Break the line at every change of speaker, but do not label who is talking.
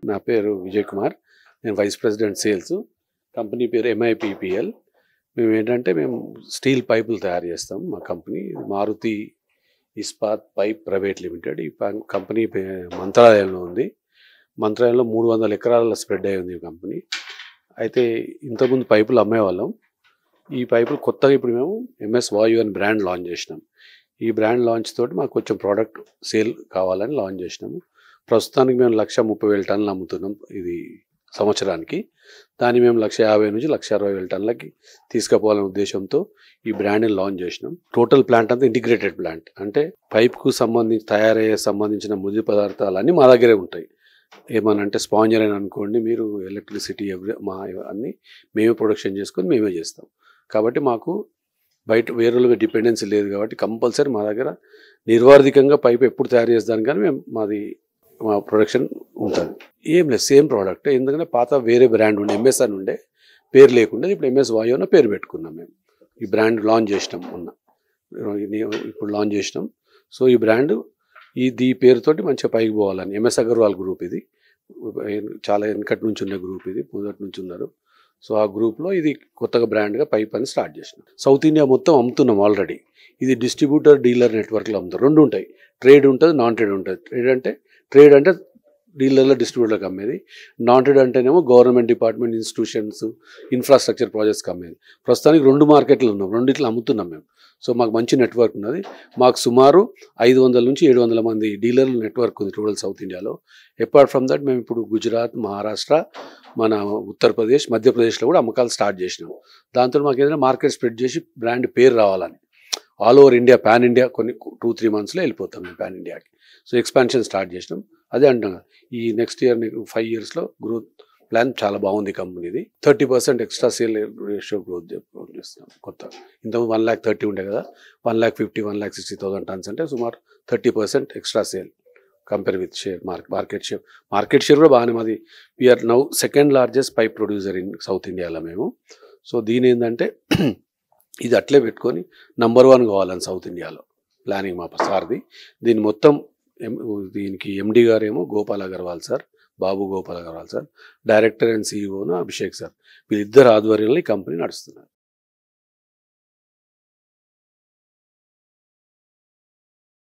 నా పేరు విజయ్ కుమార్. నేను వైస్ ప్రెసిడెంట్ సేల్స్. కంపెనీ పేరు MIPPL. మేము స్టీల్ పైపులు తయారు చేస్తాం. మా company Maruti Ispat pipe private limited. ఈ కంపెనీ మంత్రాలయంలో ఉంది. మంత్రాలయంలో 300 ఎకరాల స్ప్రెడ్ అయి ఉంది ఈ కంపెనీ. అయితే ఇంతకుముందు పైపులు అమ్మేవాళ్ళం. ఈ పైపులు కొత్తగా ఇప్పుడు మేము MS వాయు అని బ్రాండ్ లాంచ్ చేసినాం. ఈ బ్రాండ్ లాంచ్ తోటి మాకు కొంచెం ప్రోడక్ట్ సేల్ కావాలని లాంచ్ చేసినాము. ప్రస్తుతానికి మేము 1,30,000 టన్నులు అమ్ముతున్నాం ఇది సంవత్సరానికి. దాన్ని మేము 1,50,000 నుంచి 1,60,000 టన్నులకి తీసుకుపోవాలనే ఉద్దేశంతో ఈ బ్రాండ్ని లాంచ్ చేసినాం. టోటల్ ప్లాంట్ అంతా ఇంటిగ్రేటెడ్ ప్లాంట్. అంటే పైప్కు సంబంధించిన ముడి పదార్థాలన్నీ మా దగ్గరే ఉంటాయి. ఏమనంటే స్పాంజర్ అని అనుకోండి, మీరు ఎలక్ట్రిసిటీ మా అన్నీ మేమే ప్రొడక్షన్ చేసుకొని మేమే చేస్తాం. కాబట్టి మాకు బయట వేరే డిపెండెన్సీ లేదు. కాబట్టి కంపల్సరీ మా దగ్గర నిర్వార్థికంగా పైప్ ఎప్పుడు తయారు చేస్తాను కానీ మా ప్రొడక్షన్ ఉంటుంది. ఏం లేదు, సేమ్ ప్రోడక్ట్. ఎందుకంటే పాత వేరే బ్రాండ్ ఉండే MS అని ఉండే, పేరు లేకుండా ఇప్పుడు MS వాయు అన్న పేరు పెట్టుకున్నాం. మేము ఈ బ్రాండ్ లాంచ్ చేసినాం ఇప్పుడు లాంచ్ చేసినాం. సో ఈ బ్రాండ్ ఈ పేరుతోటి మంచిగా పైకి పోవాలని MS అగర్వాల్ గ్రూప్, ఇది చాలా వెనకటి నుంచి ఉన్న గ్రూప్, ఇది మొదటి నుంచి ఉన్నారు. సో ఆ గ్రూప్లో ఇది కొత్తగా బ్రాండ్గా పైప్ అని స్టార్ట్ చేసినాం. సౌత్ ఇండియా మొత్తం అమ్ముతున్నాం ఆల్రెడీ. ఇది డిస్ట్రిబ్యూటర్ డీలర్ నెట్వర్క్లో అమ్ముతారు. రెండు ఉంటాయి, ట్రేడ్ ఉంటుంది, నాన్ ట్రేడ్ ఉంటుంది. ట్రేడ్ అంటే డీలర్ల డిస్ట్రిబ్యూటర్కి అమ్మేది. నాన్ ట్రేడ్ అంటేనేమో గవర్నమెంట్ డిపార్ట్మెంట్, ఇన్స్టిట్యూషన్స్, ఇన్ఫ్రాస్ట్రక్చర్ ప్రాజెక్ట్స్కి అమ్మేది. ప్రస్తుతానికి 2 మార్కెట్లు ఉన్నాం, రెండిట్లో అమ్ముతున్నాం మేము. సో మాకు మంచి నెట్వర్క్ ఉన్నది. మాకు సుమారు 500 నుంచి 700 మంది డీలర్ల నెట్వర్క్ ఉంది టోటల్ సౌత్ ఇండియాలో. అపార్ట్ ఫ్రమ్ దట్ మేము ఇప్పుడు గుజరాత్, మహారాష్ట్ర, మన ఉత్తరప్రదేశ్, మధ్యప్రదేశ్లో కూడా అమ్మకాలు స్టార్ట్ చేసినాం. దాంతో మాకు ఏదైనా మార్కెట్ స్ప్రెడ్ చేసి బ్రాండ్ పేరు రావాలని all over India, pan India కొన్ని 2-3 మంత్స్లో వెళ్ళిపోతాం మేము పాన్ ఇండియాకి. సో ఎక్స్పాన్షన్ స్టార్ట్ చేసినాం. అదే అంటున్నాను, ఈ నెక్స్ట్ ఇయర్ 5 yearsలో గ్రోత్ ప్లాన్ చాలా బాగుంది కంపెనీది. 30% ఎక్స్ట్రా సేల్ రేషియో గ్రోత్ చేస్తున్నాం కొత్త. ఇంతకు 1,30,000 ఉండే కదా, 1,50,000, 1,60,000 టన్స్ అంటే సుమారు 30% extra sale compare with market share కూడా బాగానే. మాది we are now second largest pipe producer in south ఇండియాలో మేము. సో దీని ఏంటంటే ఇది అట్లే పెట్టుకొని నంబర్ 1 కావాలని సౌత్ ఇండియాలో ప్లానింగ్ మా సార్ది. దీనికి MD గారేమో Gopal Agarwal sir, Babu Gopal Agarwal sir, director and CEO Abhishek sir. వీళ్ళిద్దరు ఆధ్వర్యంలో ఈ కంపెనీ నడుస్తున్నారు.